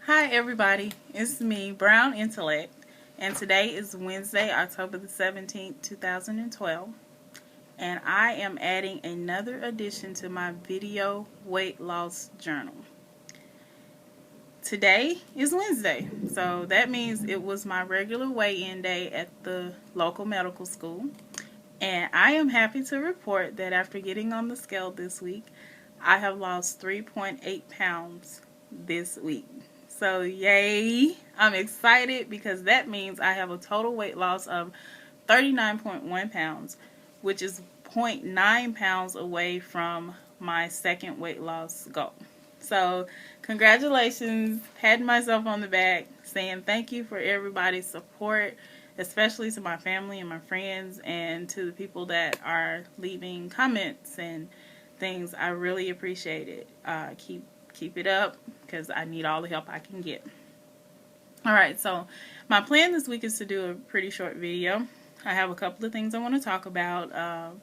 Hi everybody, it's me, Brown Intellect, and today is Wednesday, October the 17th, 2012, and I am adding another addition to my video weight loss journal. Today is Wednesday, so that means it was my regular weigh-in day at the local medical school, and I am happy to report that after getting on the scale this week, I have lost 3.8 pounds this week. So yay, I'm excited because that means I have a total weight loss of 39.1 pounds, which is 0.9 pounds away from my second weight loss goal. So congratulations, patting myself on the back, saying thank you for everybody's support, especially to my family and my friends and to the people that are leaving comments and things. I really appreciate it. Keep it up because I need all the help I can get. Alright, so my plan this week is to do a pretty short video. I have a couple of things I want to talk about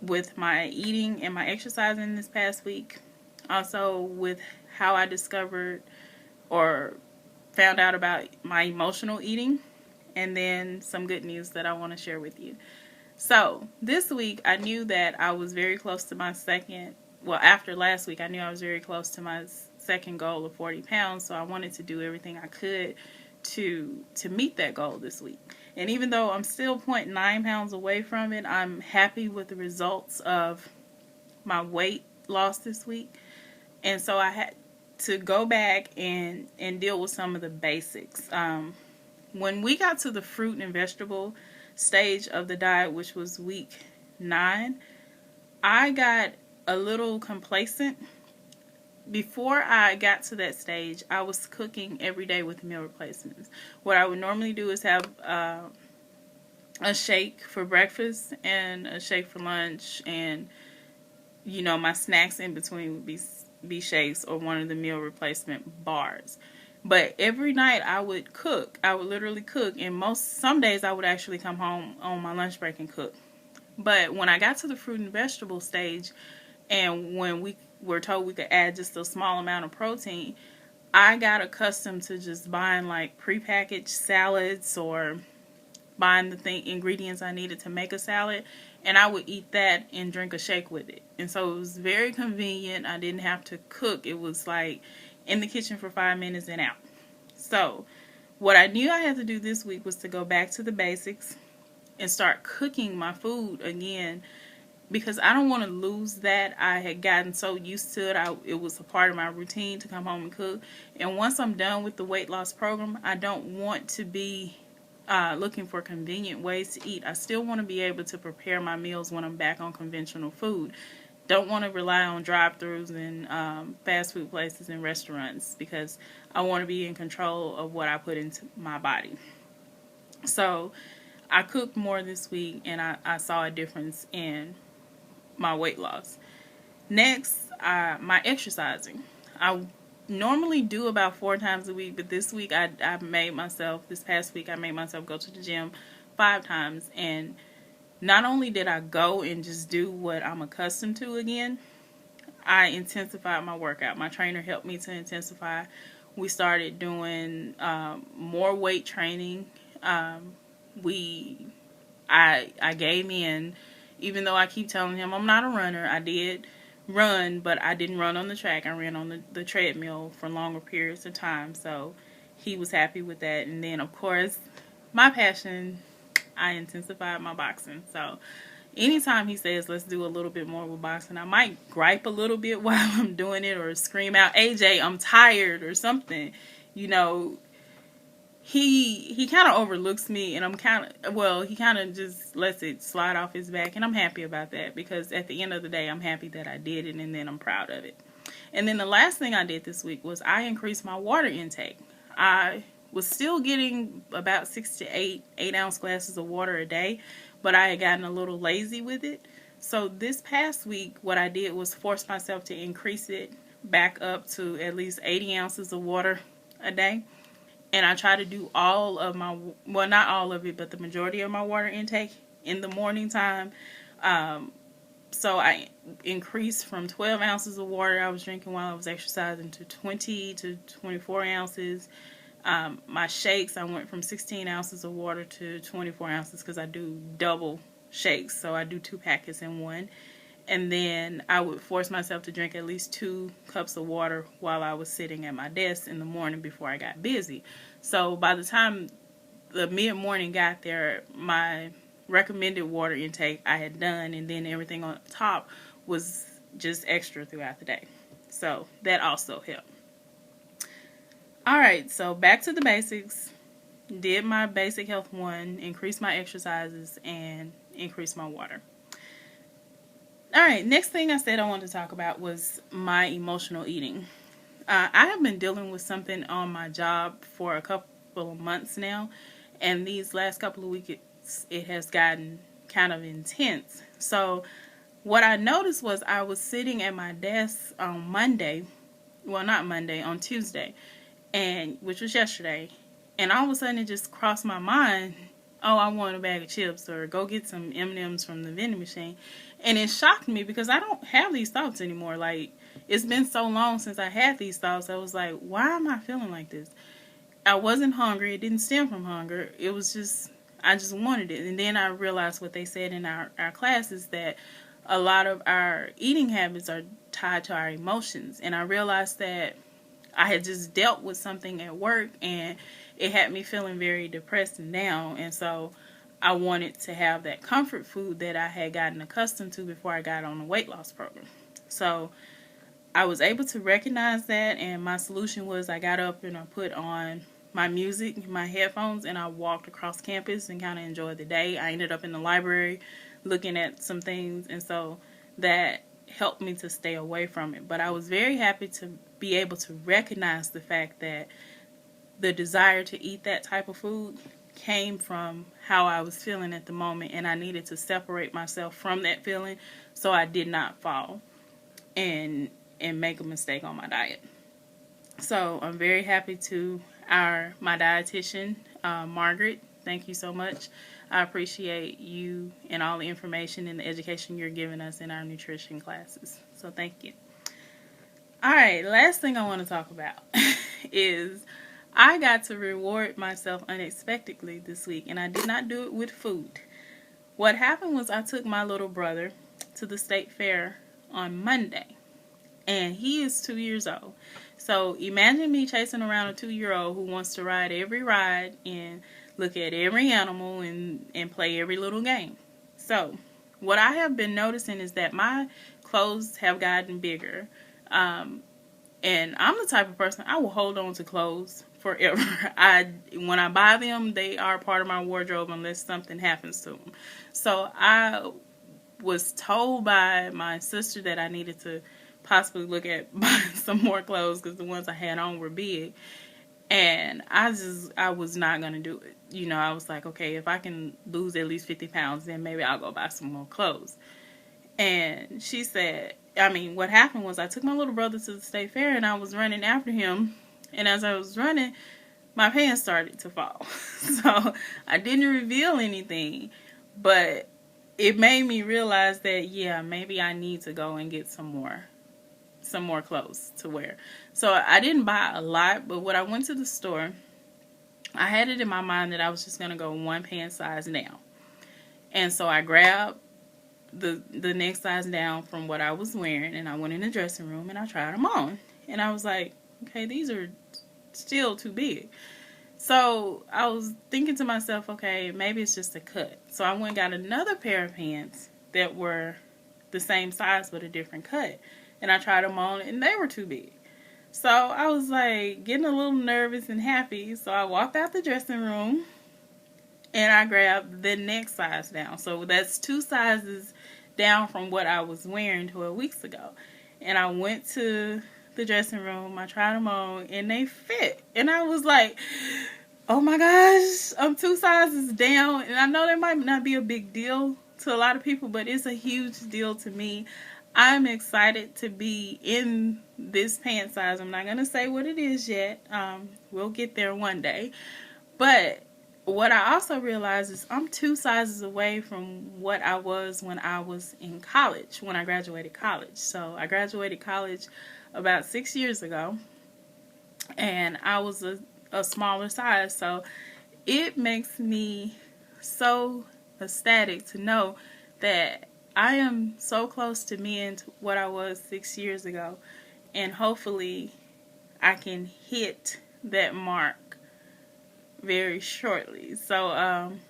with my eating and my exercising this past week. Also with how I discovered or found out about my emotional eating. And then some good news that I want to share with you. So this week I knew that I was very close to my second, well after last week I knew I was very close to my second goal of 40 pounds, so I wanted to do everything I could to meet that goal this week. And even though I'm still 0.9 pounds away from it, I'm happy with the results of my weight loss this week. And so I had to go back and deal with some of the basics. When we got to the fruit and vegetable stage of the diet, which was week 9, I got a little complacent. Before I got to that stage, I was cooking every day with meal replacements. What I would normally do is have a shake for breakfast and a shake for lunch, and my snacks in between would be shakes or one of the meal replacement bars. But every night I would cook. I would literally cook, and some days I would actually come home on my lunch break and cook. But when I got to the fruit and vegetable stage, and when we were told we could add just a small amount of protein, I got accustomed to just buying like prepackaged salads or buying the ingredients I needed to make a salad, and I would eat that and drink a shake with it. And so it was very convenient. I didn't have to cook. It was like in the kitchen for 5 minutes and out. So what I knew I had to do this week was to go back to the basics and start cooking my food again, because I don't want to lose that. I had gotten so used to it. It was a part of my routine to come home and cook. And once I'm done with the weight loss program, I don't want to be looking for convenient ways to eat. I still want to be able to prepare my meals when I'm back on conventional food. Don't want to rely on drive-thrus and fast food places and restaurants, because I want to be in control of what I put into my body. So I cooked more this week, and I saw a difference in my weight loss. Next, my exercising. I normally do about 4 times a week, but this week this past week I made myself go to the gym 5 times. And not only did I go and just do what I'm accustomed to again, I intensified my workout. My trainer helped me to intensify. We started doing more weight training. I gave in, even though I keep telling him I'm not a runner. I did run, but I didn't run on the track. I ran on the treadmill for longer periods of time, so he was happy with that. And then, of course, my passion, I intensified my boxing. So anytime he says let's do a little bit more with boxing, I might gripe a little bit while I'm doing it, or scream out, AJ, I'm tired, or something. He kind of overlooks me, and he kind of just lets it slide off his back, and I'm happy about that, because at the end of the day, I'm happy that I did it, and then I'm proud of it. And then the last thing I did this week was I increased my water intake. I was still getting about 6 to 8 ounce glasses of water a day, but I had gotten a little lazy with it. So this past week, what I did was force myself to increase it back up to at least 80 ounces of water a day. And I try to do all of my, well, not all of it, but the majority of my water intake in the morning time. So I increased from 12 ounces of water I was drinking while I was exercising to 20 to 24 ounces. My shakes, I went from 16 ounces of water to 24 ounces because I do double shakes. So I do 2 packets in one. And then I would force myself to drink at least 2 cups of water while I was sitting at my desk in the morning before I got busy. So by the time the mid-morning got there, my recommended water intake I had done, and then everything on top was just extra throughout the day. So that also helped. Alright, so back to the basics. Did my basic health 1, increased my exercises, and increased my water. Alright, next thing I said I wanted to talk about was my emotional eating. I have been dealing with something on my job for a couple of months now, and these last couple of weeks it has gotten kind of intense. So what I noticed was I was sitting at my desk on Monday, well not Monday, on Tuesday, and which was yesterday, and all of a sudden it just crossed my mind, oh, I want a bag of chips or go get some M&Ms from the vending machine. And it shocked me because I don't have these thoughts anymore. Like, it's been so long since I had these thoughts. I was like, why am I feeling like this? I wasn't hungry. It didn't stem from hunger. It was just, I just wanted it. And then I realized what they said in our class is that a lot of our eating habits are tied to our emotions. And I realized that I had just dealt with something at work and it had me feeling very depressed and down. And so I wanted to have that comfort food that I had gotten accustomed to before I got on the weight loss program. So I was able to recognize that, and my solution was I got up and I put on my music, my headphones, and I walked across campus and kind of enjoyed the day. I ended up in the library looking at some things, and so that helped me to stay away from it. But I was very happy to be able to recognize the fact that the desire to eat that type of food came from how I was feeling at the moment, and I needed to separate myself from that feeling so I did not fall and make a mistake on my diet. So I'm very happy to my dietitian, Margaret. Thank you so much. I appreciate you and all the information and the education you're giving us in our nutrition classes. So thank you. Alright, last thing I want to talk about is I got to reward myself unexpectedly this week, and I did not do it with food. What happened was I took my little brother to the state fair on Monday, and he is 2 years old. So imagine me chasing around a 2-year-old who wants to ride every ride and look at every animal and play every little game. So what I have been noticing is that my clothes have gotten bigger. And I'm the type of person, I will hold on to clothes forever. When I buy them, they are part of my wardrobe unless something happens to them. So I was told by my sister that I needed to possibly look at buying some more clothes because the ones I had on were big. And I was not going to do it. You know, I was like, okay, if I can lose at least 50 pounds, then maybe I'll go buy some more clothes. And she said, what happened was I took my little brother to the state fair and I was running after him. And as I was running, my pants started to fall. So I didn't reveal anything, but it made me realize that, yeah, maybe I need to go and get some more clothes to wear. So I didn't buy a lot, but when I went to the store, I had it in my mind that I was just going to go one pant size down. And so I grabbed the next size down from what I was wearing, and I went in the dressing room and I tried them on. And I was like, okay, these are still too big. So I was thinking to myself, okay, maybe it's just a cut. So I went and got another pair of pants that were the same size but a different cut. And I tried them on and they were too big. So I was like getting a little nervous and happy. So I walked out the dressing room and I grabbed the next size down. So that's 2 sizes down from what I was wearing 12 weeks ago. And I went to the dressing room, I tried them on, and they fit. And I was like, oh my gosh, I'm 2 sizes down. And I know that might not be a big deal to a lot of people, but it's a huge deal to me. I'm excited to be in this pant size. I'm not going to say what it is yet. We'll get there one day. But what I also realized is I'm 2 sizes away from what I was when I was in college, when I graduated college. So I graduated college about 6 years ago, and I was a smaller size. So it makes me so ecstatic to know that I am so close to being what I was 6 years ago, and hopefully I can hit that mark very shortly. So I'm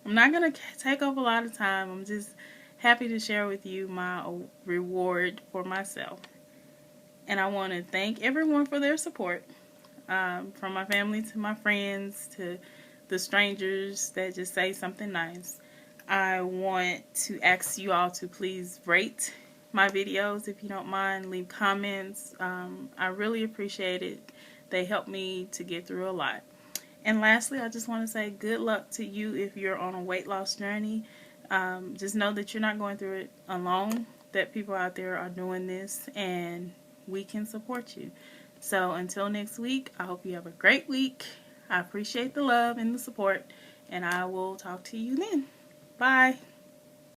not going to take up a lot of time. I'm just happy to share with you my reward for myself. And I want to thank everyone for their support, from my family to my friends to the strangers that just say something nice. I want to ask you all to please rate my videos if you don't mind. Leave comments. I really appreciate it. They help me to get through a lot. And lastly, I just want to say good luck to you if you're on a weight loss journey. Just know that you're not going through it alone, that people out there are doing this, and we can support you. So until next week, I hope you have a great week. I appreciate the love and the support, and I will talk to you then. Bye.